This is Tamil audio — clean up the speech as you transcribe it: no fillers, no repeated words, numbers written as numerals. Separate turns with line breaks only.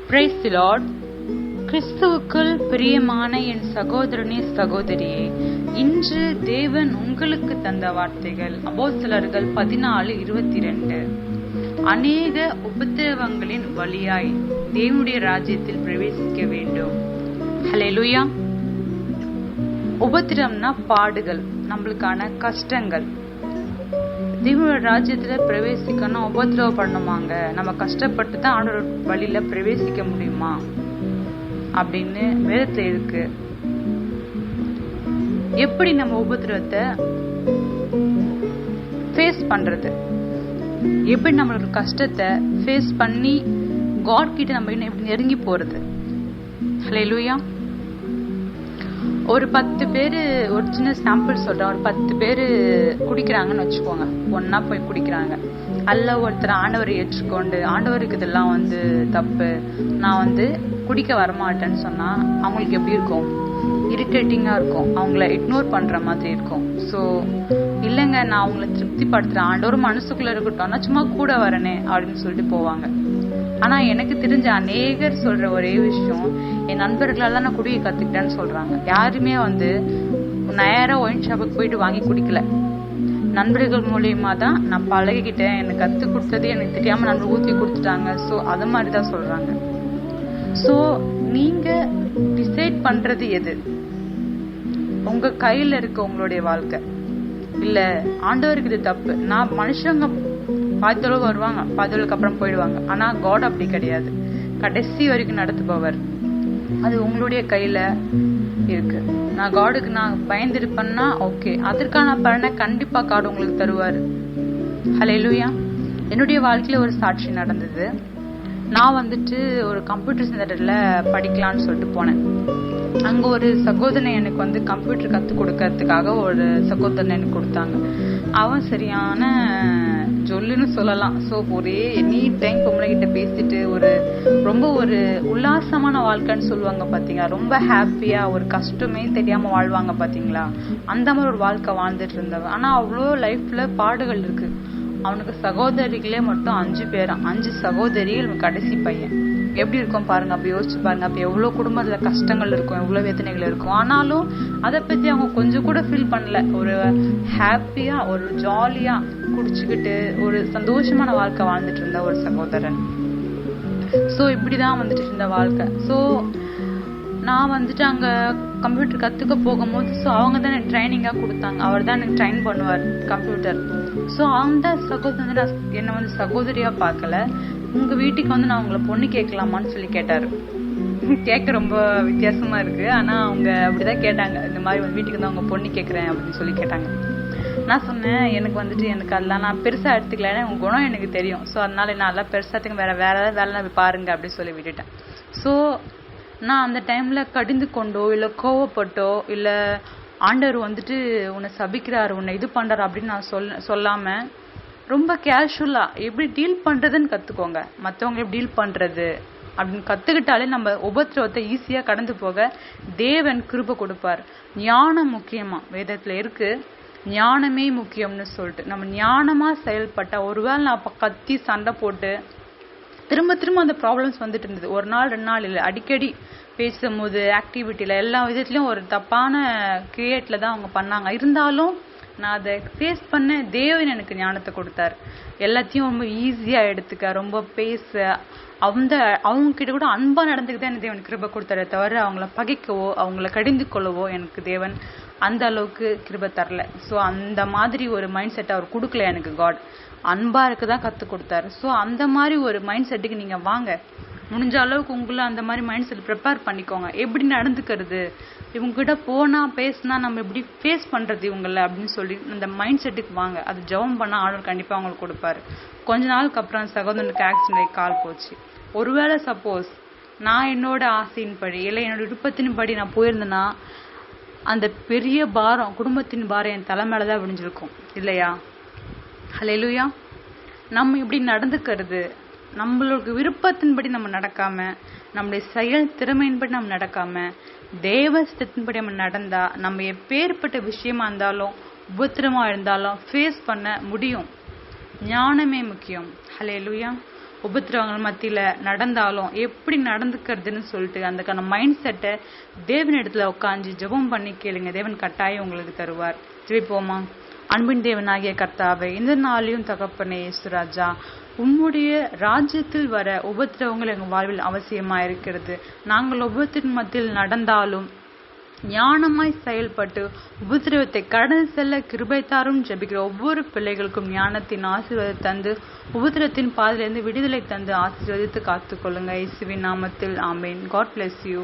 Praise the Lord. கிறிஸ்துவுக்குள் பிரியமான என் சகோதரனே சகோதரியே, இன்று தேவன் உங்களுக்கு தந்த வார்த்தைகள் அப்போஸ்தலர்கள் 14:22. அநேக உபத்திரவங்களின் வழியாய் தேவனுடைய ராஜ்யத்தில் பிரவேசிக்க வேண்டும். ஹல்லேலூயா. உபத்திரம்னா பாடுகள், நம்மளுக்கான கஷ்டங்கள். தேவனுடைய ராஜ்யத்துல பிரவேசிக்கணும், உபத்திரவம் பண்ணணுமாங்க, நம்ம கஷ்டப்பட்டு தான் ஆண்டவர் வழியில பிரவேசிக்க முடியுமா அப்படின்னு வேதத்துல இருக்கு. எப்படி நம்ம உபத்திரவத்தை ஃபேஸ் பண்றது, எப்படி நம்மளோட கஷ்டத்தை ஃபேஸ் பண்ணி காட் கிட்ட நம்ம எப்படி நெருங்கி போறது. ஹல்லேலூயா. ஒரு 10 பேரு, ஒரு சின்ன சாம்பிள் சொல்றேன். ஒரு 10 பேரு குடிக்கிறாங்கன்னு வச்சுக்கோங்க, ஒன்னா போய் குடிக்கிறாங்க. அல்ல ஒருத்தர் ஆண்டவரை ஏற்றுக்கொண்டு ஆண்டவருக்கு இதெல்லாம் தப்பு, நான் குடிக்க வரமாட்டேன்னு சொன்னா அவங்களுக்கு எப்படி இருக்கும்? இரிட்டேட்டிங்கா இருக்கும், அவங்கள இக்னோர் பண்ற மாதிரி இருக்கும். ஸோ இல்லைங்க, நான் அவங்கள திருப்தி படுத்துறேன், ஆண்டவர் மனசுக்குள்ள இருக்கட்டும், நான் சும்மா கூட வரனே அப்படின்னு சொல்லிட்டு போவாங்க. ஆனா எனக்கு தெரிஞ்ச அநேகர் சொல்ற ஒரே விஷயம், என் நண்பர்களால நான் குடியை கத்துக்கிட்டேன்னு சொல்றாங்க. யாருமே நேரா ஒயின் ஷாப்புக்கு போயிட்டு வாங்கி குடிக்கல, நண்பர்கள் மூலியமா தான் நான் பழகிக்கிட்டேன், எனக்கு கத்து கொடுத்தது எனக்கு தெரியாம நண்பர் ஊத்தி கொடுத்துட்டாங்க. ஸோ அது மாதிரிதான் சொல்றாங்க. ஸோ நீங்க டிசைட் பண்றது எது? உங்க கையில இருக்க உங்களுடைய வாழ்க்கை. இல்ல ஆண்டவருக்கு இது தப்பு, நான் மனுஷங்க பாதித்தளவு வருவாங்க, பாதித்தளவுக்கு அப்புறம் போயிடுவாங்க. ஆனா காட் அப்படி கிடையாது, கடைசி வரைக்கும் நடத்துபவர். அது உங்களுடைய கையில இருக்கு. நான் காடுக்கு நான் பயந்துருப்பேன்னா ஓகே, அதற்கான பலனை கண்டிப்பா காடு உங்களுக்கு தருவாரு. ஹல்லேலூயா. என்னுடைய வாழ்க்கையில ஒரு சாட்சி நடந்தது. நான் ஒரு கம்ப்யூட்டர் சென்டர்ல படிக்கலாம்னு சொல்லிட்டு போனேன். அங்க ஒரு சகோதரனை எனக்கு கம்ப்யூட்டர் கத்து கொடுக்கறதுக்காக ஒரு சகோதரனை எனக்கு கொடுத்தாங்க. அவன் சரியான ஜொல்லுன்னு சொல்லலாம். ஸோ ஒரே எனி டைம் பொம்பளை கிட்ட பேசிட்டு ரொம்ப ஒரு உல்லாசமான வாழ்க்கைன்னு சொல்லுவாங்க பாத்தீங்களா, ரொம்ப ஹாப்பியா, ஒரு கஷ்டமே தெரியாம வாழ்வாங்க பாத்தீங்களா, அந்த மாதிரி ஒரு வாழ்க்கை வாழ்ந்துட்டு இருந்தவன். ஆனா அவ்வளோ லைஃப்ல பாடுகள் இருக்கு. அவனுக்கு சகோதரிகளே மட்டும் 5 பேரா, 5 சகோதரிகள், கடைசி பையன். எப்படி இருக்கும் பாருங்க, அப்ப யோசிச்சு பாருங்க. அப்ப எவ்வளவு குடும்பத்துல கஷ்டங்கள் இருக்கும், எவ்வளவு வேதனைகள் இருக்கும். ஆனாலும் அதை பத்தி அவங்க கொஞ்சம் கூட ஃபீல் பண்ணல. ஒரு ஹாப்பியா, ஒரு ஜாலியா குடிச்சுக்கிட்டு ஒரு சந்தோஷமான வாழ்க்கை வாழ்ந்துட்டு இருந்த ஒரு சகோதரன். சோ இப்படிதான் இருந்த வாழ்க்கை. சோ நான் அங்க கம்ப்யூட்டர் கத்துக்க போகும்போது அவங்க தான் எனக்கு ட்ரைனிங்கா கொடுத்தாங்க. அவர் தான் எனக்கு ட்ரைன் பண்ணுவார் கம்ப்யூட்டர். சோ அந்த சகோதரன் என்ன சகோதரியா பார்க்கல, உங்க வீட்டுக்கு நான் உங்களை பொண்ணு கேட்கலாமான்னு சொல்லி கேட்டாரு. கேட்க ரொம்ப வித்தியாசமா இருக்கு, ஆனா அவங்க அப்படிதான் கேட்டாங்க. இந்த மாதிரி வீட்டுக்கு அவங்க பொண்ணு கேட்கறேன் அப்படின்னு சொல்லி கேட்டாங்க. நான் சொன்னேன், எனக்கு எனக்கு அதெல்லாம் நான் பெருசா எடுத்துக்கல, ஏன்னா உங்க குணம் எனக்கு தெரியும். ஸோ அதனால நான் எல்லாம் பெருசா வேற ஏதாவது வேலை பாருங்க அப்படின்னு சொல்லி விட்டுட்டேன். ஸோ நான் அந்த டைம்ல கடிந்து கொண்டோ இல்ல கோவப்பட்டோ இல்ல ஆண்டவர் உன்னை சபிக்கிறாரு, உன்னை இது பண்றாரு அப்படின்னு நான் சொல்லாம ரொம்ப கேஷுவலா எப்படி டீல் பண்றதுன்னு கத்துக்கோங்க. மத்தவங்க எப்படி டீல் பண்றது அப்படின்னு கத்துக்கிட்டாலே நம்ம உபத்திரவத்தை ஈஸியா கடந்து போக தேவன் கிருபை கொடுப்பார். ஞானம் முக்கியமா வேதத்துல இருக்கு, ஞானமே முக்கியம்னு சொல்லிட்டு நம்ம ஞானமா செயல்பட்டா, ஒருவேளை நான் கத்தி சண்டை போட்டு திரும்ப அந்த ப்ராப்ளம்ஸ் வந்துட்டு இருந்தது. ஒரு நாள் 2 நாள் இல்லை, அடிக்கடி பேசும்போது ஆக்டிவிட்டியில எல்லா விதத்துலயும் ஒரு தப்பான கிரியேட்ல தான் அவங்க பண்ணாங்க. இருந்தாலும் நான் அதை ஃபேஸ் பண்ண தேவன் எனக்கு ஞானத்தை கொடுத்தாரு. எல்லாத்தையும் ரொம்ப ஈஸியா எடுத்துக்க, ரொம்ப பேச, அவங்க கிட்ட கூட அன்பா நடந்துக்கிட்டே எனக்கு தேவன் கிருபை கொடுத்தாரே தவிர அவங்கள பகைக்கவோ அவங்கள கடிந்து கொள்ளவோ எனக்கு தேவன் அந்த அளவுக்கு கிருபை தரல. ஸோ அந்த மாதிரி ஒரு மைண்ட் செட் அவர் கொடுக்கல எனக்கு. காட் அன்பா இருக்குதான் கத்து கொடுத்தாரு. ஸோ அந்த மாதிரி ஒரு மைண்ட் செட்டுக்கு நீங்க வாங்க. முடிஞ்ச அளவுக்கு உங்களை அந்த மாதிரி மைண்ட் செட் ப்ரிப்பேர் பண்ணிக்கோங்க. எப்படி நடந்துக்கிறது, இவங்க கிட்ட போனா பேசினா நம்ம எப்படி ஃபேஸ் பண்றது இவங்கள அப்படின்னு சொல்லி அந்த மைண்ட் செட்டுக்கு வாங்க. அது ஜெபம் பண்ணா ஆர்டர் கண்டிப்பா அவங்களுக்கு கொடுப்பாரு. கொஞ்ச நாளுக்கு அப்புறம் சகோதரனுக்கு ஆக்சிடென்ட் கால் போச்சு. ஒருவேளை சப்போஸ் நான் என்னோட ஆசையின்படி இல்லை என்னோட விருப்பத்தின்படி நான் போயிருந்தேன்னா அந்த பெரிய பாரம், குடும்பத்தின் பாரம் என் தலை மேலதான் விடிஞ்சிருக்கும் இல்லையா? ஹல்லேலூயா. நம்ம இப்படி நடந்துக்கிறது, நம்மளுக்கு விருப்பத்தின்படி நம்ம நடக்காம, நம்முடைய செயல் திறமையின்படி நம்ம நடக்காம, தேவஸ்தத்தின்படி நம்ம நடந்தா நம்ம எப்பேற்பட்ட விஷயமா இருந்தாலும் உபத்திரமா இருந்தாலும் ஃபேஸ் பண்ண முடியும். ஞானமே முக்கியம். ஹல்லேலூயா. உபத்திரவங்கள் மத்தியில நடந்தாலும் எப்படி நடந்துக்கிறதுன்னு சொல்லிட்டு அதுக்கான மைண்ட் செட்டை தேவனிடத்துல உட்காந்து ஜெபம் பண்ணி கேளுங்க. தேவன் கட்டாயம் உங்களுக்கு தருவார். ஜெபிப்போமா. அன்பின் தேவனாகிய கர்த்தாவே, இந்த நாளையும் தகப்பனே இயேசுராஜா, உம்முடைய ராஜ்யத்தில் வர உபத்திரவங்கள் எங்கள் வாழ்வில் அவசியமா இருக்கிறது. நாங்கள் உபத்தின் மத்தியில் நடந்தாலும் ஞானமாய் செயல்பட்டு உபத்திரவத்தை கடந்து செல்ல கிருபை தாரும். ஜெபிக்கிற ஒவ்வொரு பிள்ளைகளுக்கும் ஞானத்தின் ஆசீர்வாதத்தை தந்து உபத்திரத்தின் பாதையிலிருந்து விடுதலை தந்து ஆசீர்வதித்து காத்துக்கொள்ளுங்க. இயேசுவின் நாமத்தில் ஆமென். God bless you.